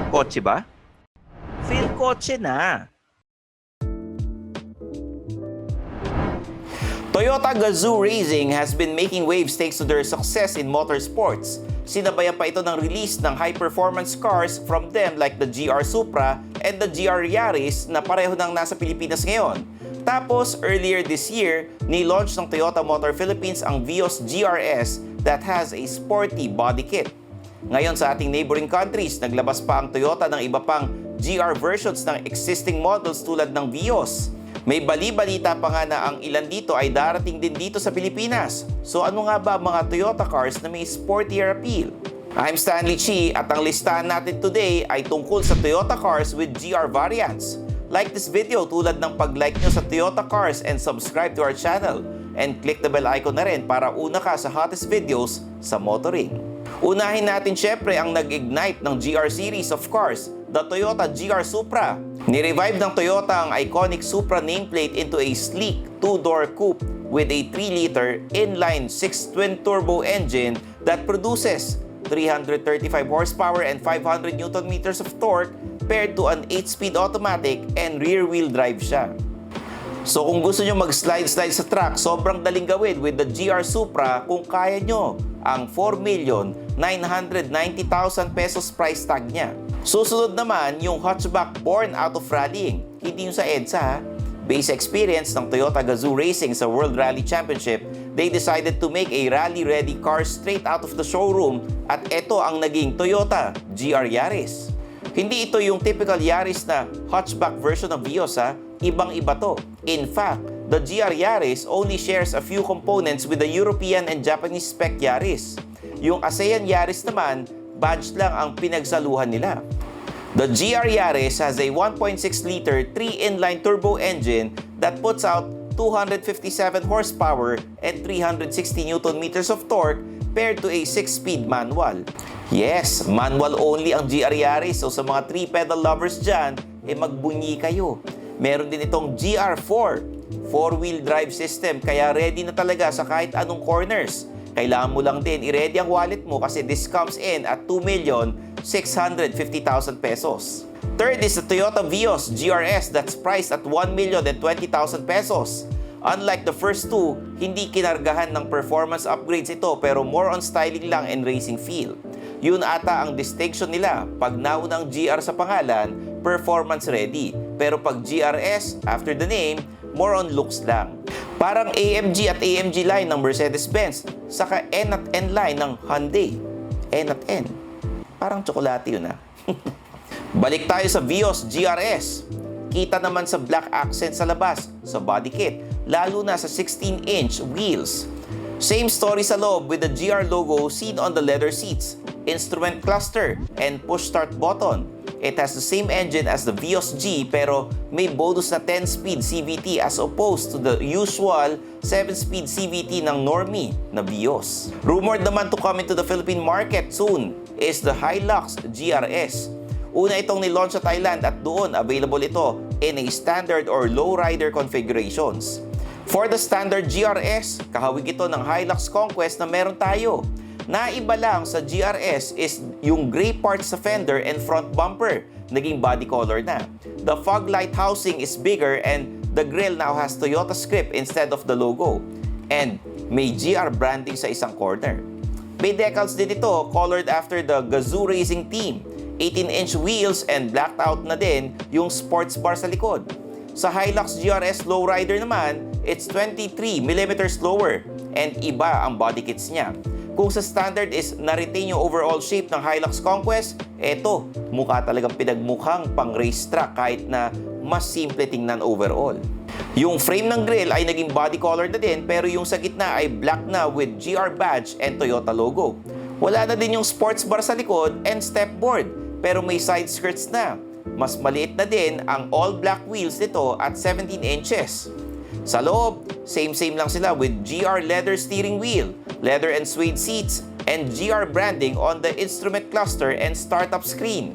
Kotse ba? Philkotse na. Toyota Gazoo Racing has been making waves thanks to their success in motorsports. Sinabayan pa ito ng release ng high-performance cars from them like the GR Supra and the GR Yaris na pareho nang nasa Pilipinas ngayon. Tapos, earlier this year, ni-launch ng Toyota Motor Philippines ang Vios GRS that has a sporty body kit. Ngayon sa ating neighboring countries, naglabas pa ang Toyota ng iba pang GR versions ng existing models tulad ng Vios. May bali-balita pa nga na ang ilan dito ay darating din dito sa Pilipinas. So ano nga ba mga Toyota cars na may sportier appeal? I'm Stanley Chi at ang listahan natin today ay tungkol sa Toyota cars with GR variants. Like this video tulad ng pag-like nyo sa Toyota cars and subscribe to our channel. And click the bell icon na rin para una ka sa hottest videos sa motoring. Unahin natin syempre ang nag-ignite ng GR series of cars, the Toyota GR Supra. Ni-revive ng Toyota ang iconic Supra nameplate into a sleek 2-door coupe with a 3-liter inline 6 twin-turbo engine that produces 335 horsepower and 500 Nm of torque paired to an 8-speed automatic and rear-wheel drive siya. So kung gusto nyo mag-slide-slide sa track, sobrang daling gawin with the GR Supra kung kaya nyo ang 4,990,000 pesos price tag niya. Susunod naman yung hatchback born out of rallying. Hindi yung sa EDSA ha. Base experience ng Toyota Gazoo Racing sa World Rally Championship, they decided to make a rally-ready car straight out of the showroom at ito ang naging Toyota GR Yaris. Hindi ito yung typical Yaris na hatchback version ng Vios ha. Ibang-iba to. In fact, the GR Yaris only shares a few components with the European and Japanese spec Yaris. Yung ASEAN Yaris naman, badge lang ang pinagsaluhan nila. The GR Yaris has a 1.6-liter 3-inline turbo engine that puts out 257 horsepower and 360 Nm of torque paired to a 6-speed manual. Yes, manual only ang GR Yaris, so sa mga 3-pedal lovers dyan, magbunyi kayo. Meron din itong GR4, 4-wheel drive system, kaya ready na talaga sa kahit anong corners. Kailangan mo lang din i-ready ang wallet mo kasi this comes in at 2,650,000 pesos. Third is the Toyota Vios GRS that's priced at 1,020,000 pesos. Unlike the first two, hindi kinargahan ng performance upgrades ito pero more on styling lang and racing feel. Yun ata ang distinction nila. Pag naunang GR sa pangalan, performance ready. Pero pag GRS, after the name, more on looks lang. Parang AMG at AMG line ng Mercedes-Benz, saka N at N line ng Hyundai. N at N. Parang tsokolate yun ha. Balik tayo sa Vios GRS. Kita naman sa black accent sa labas, sa body kit, lalo na sa 16-inch wheels. Same story sa loob with the GR logo seen on the leather seats, instrument cluster, and push start button. It has the same engine as the Vios G pero may bonus na 10-speed CVT as opposed to the usual 7-speed CVT ng normie na Vios. Rumored naman to come into the Philippine market soon is the HILUX GRS. Una itong nilaunch sa Thailand at doon available ito in a standard or lowrider configurations. For the standard GRS, kahawig ito ng HILUX Conquest na meron tayo. Naiba lang sa GRS is yung gray parts sa fender and front bumper, naging body color na. The fog light housing is bigger and the grille now has Toyota script instead of the logo. And may GR branding sa isang corner. May decals din ito colored after the Gazoo Racing team. 18-inch wheels and blacked out na din yung sports bar sa likod. Sa HILUX GRS Lowrider naman, it's 23mm lower and iba ang body kits niya. Kung sa standard is na-retain yung overall shape ng HILUX Conquest, eto, mukha talagang pinagmukhang pang racetrack kahit na mas simple tingnan overall. Yung frame ng grille ay naging body color na din pero yung sa gitna ay black na with GR badge and Toyota logo. Wala na din yung sports bar sa likod and step board pero may side skirts na. Mas maliit na din ang all-black wheels nito at 17 inches. Sa loob, same lang sila with GR leather steering wheel, leather and suede seats, and GR branding on the instrument cluster and startup screen.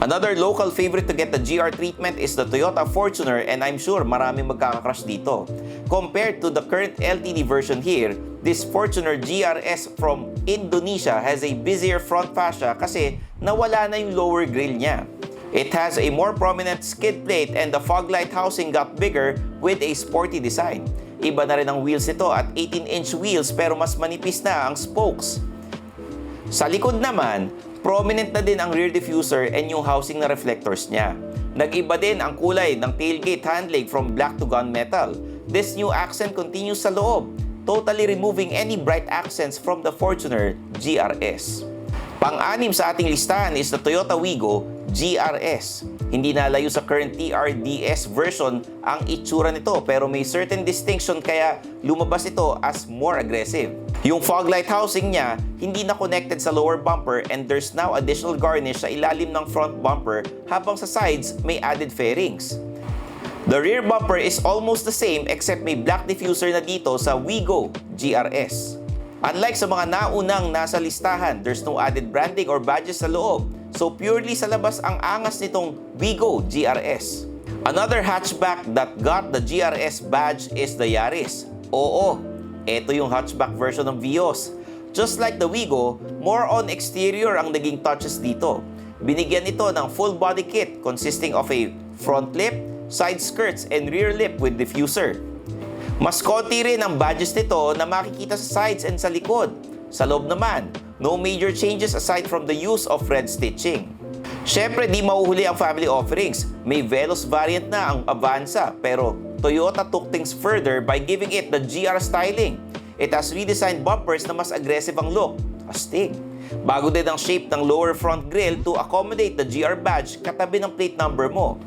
Another local favorite to get the GR treatment is the Toyota Fortuner and I'm sure maraming magkakakrush dito. Compared to the current LTD version here, this Fortuner GRS from Indonesia has a busier front fascia kasi nawala na yung lower grille niya. It has a more prominent skid plate and the fog light housing got bigger with a sporty design. Iba na rin ang wheels nito at 18-inch wheels pero mas manipis na ang spokes. Sa likod naman, prominent na din ang rear diffuser and yung housing na reflectors niya. Nag-iba din ang kulay ng tailgate handling from black to gunmetal. This new accent continues sa loob, totally removing any bright accents from the Fortuner GRS. Pang-anim sa ating listahan is the Toyota WIGO GRS. Hindi nalayo sa current TRDS version ang itsura nito pero may certain distinction kaya lumabas ito as more aggressive. Yung fog light housing niya hindi na connected sa lower bumper and there's now additional garnish sa ilalim ng front bumper habang sa sides may added fairings. The rear bumper is almost the same except may black diffuser na dito sa WIGO GRS. Unlike sa mga naunang nasa listahan, there's no added branding or badges sa loob. So purely sa labas ang angas nitong WIGO GRS. Another hatchback that got the GRS badge is the Yaris. Oo, ito yung hatchback version ng Vios. Just like the WIGO, more on exterior ang naging touches dito. Binigyan ito ng full body kit consisting of a front lip, side skirts, and rear lip with diffuser. Mas konti rin ang badges nito na makikita sa sides and sa likod. Sa loob naman, no major changes aside from the use of red stitching. Syempre di mahuhuli ang family offerings. May Veloz variant na ang AVANZA pero Toyota took things further by giving it the GR styling. It has redesigned bumpers na mas aggressive ang look. Astig. Bago din ang shape ng lower front grille to accommodate the GR badge katabi ng plate number mo.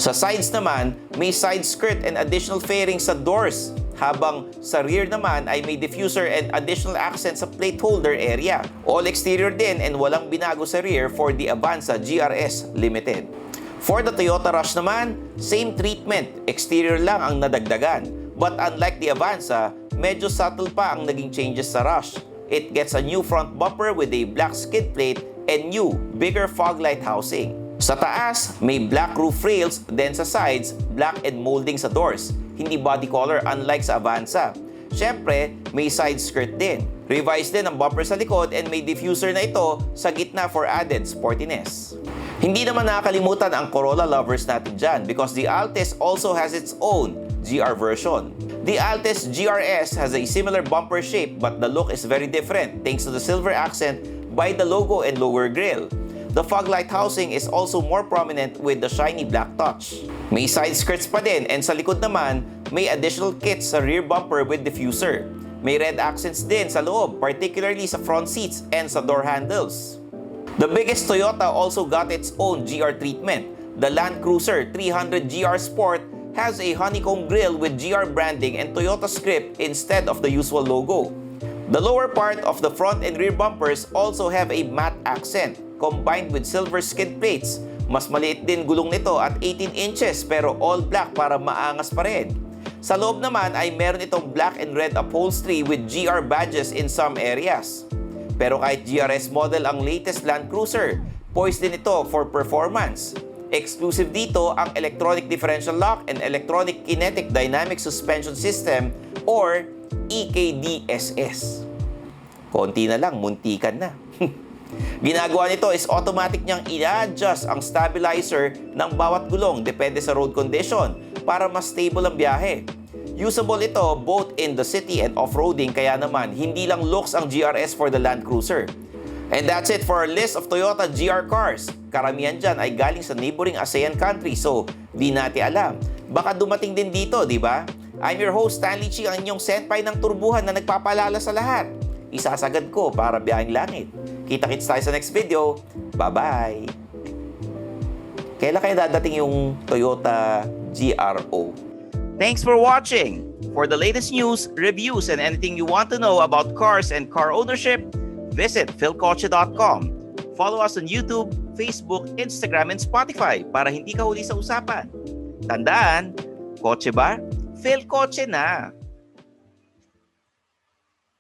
Sa sides naman, may side skirt and additional fairings sa doors. Habang sa rear naman ay may diffuser and additional accents sa plate holder area. All exterior din and walang binago sa rear for the AVANZA GRS Limited. For the Toyota Rush naman, same treatment, exterior lang ang nadagdagan. But unlike the AVANZA, medyo subtle pa ang naging changes sa Rush. It gets a new front bumper with a black skid plate and new, bigger fog light housing. Sa taas, may black roof rails, then sa sides, black and molding sa doors. Hindi body color unlike sa AVANZA. Syempre, may side skirt din. Revised din ang bumper sa likod and may diffuser na ito sa gitna for added sportiness. Hindi naman nakakalimutan ang Corolla lovers natin dyan because the Altis also has its own GR version. The Altis GRS has a similar bumper shape but the look is very different thanks to the silver accent by the logo and lower grille. The fog light housing is also more prominent with the shiny black touch. May side skirts pa din and sa likod naman, may additional kits sa rear bumper with diffuser. May red accents din sa loob, particularly sa front seats and sa door handles. The biggest Toyota also got its own GR treatment. The Land Cruiser 300 GR Sport has a honeycomb grille with GR branding and Toyota script instead of the usual logo. The lower part of the front and rear bumpers also have a matte accent combined with silver skid plates. Mas maliit din gulong nito at 18 inches pero all black para maangas pa rin. Sa loob naman ay meron itong black and red upholstery with GR badges in some areas. Pero kahit GRS model ang latest Land Cruiser, poised din ito for performance. Exclusive dito ang electronic differential lock and electronic kinetic dynamic suspension system or EKDSS. Konti na lang, muntikan na. Ginagawa nito is automatic niyang i-adjust ang stabilizer ng bawat gulong depende sa road condition para mas stable ang biyahe. Usable ito both in the city and off-roading kaya naman hindi lang looks ang GRS for the Land Cruiser. And that's it for our list of Toyota GR cars. Karamihan dyan ay galing sa neighboring ASEAN countries so di natin alam. Baka dumating din dito, di ba? I'm your host Stanley Chi, ang inyong senpai ng turbuhan na nagpapalala sa lahat. Isasagad ko para biyaheng langit. Kita-kits tayo sa next video. Bye-bye! Kailan kaya dadating yung Toyota GRO? Thanks for watching. For the latest news, reviews, and anything you want to know about cars and car ownership, visit Philkotse.com. Follow us on YouTube, Facebook, Instagram, and Spotify para hindi ka huli sa usapan. Tandaan, kotse ba? Philkotse na!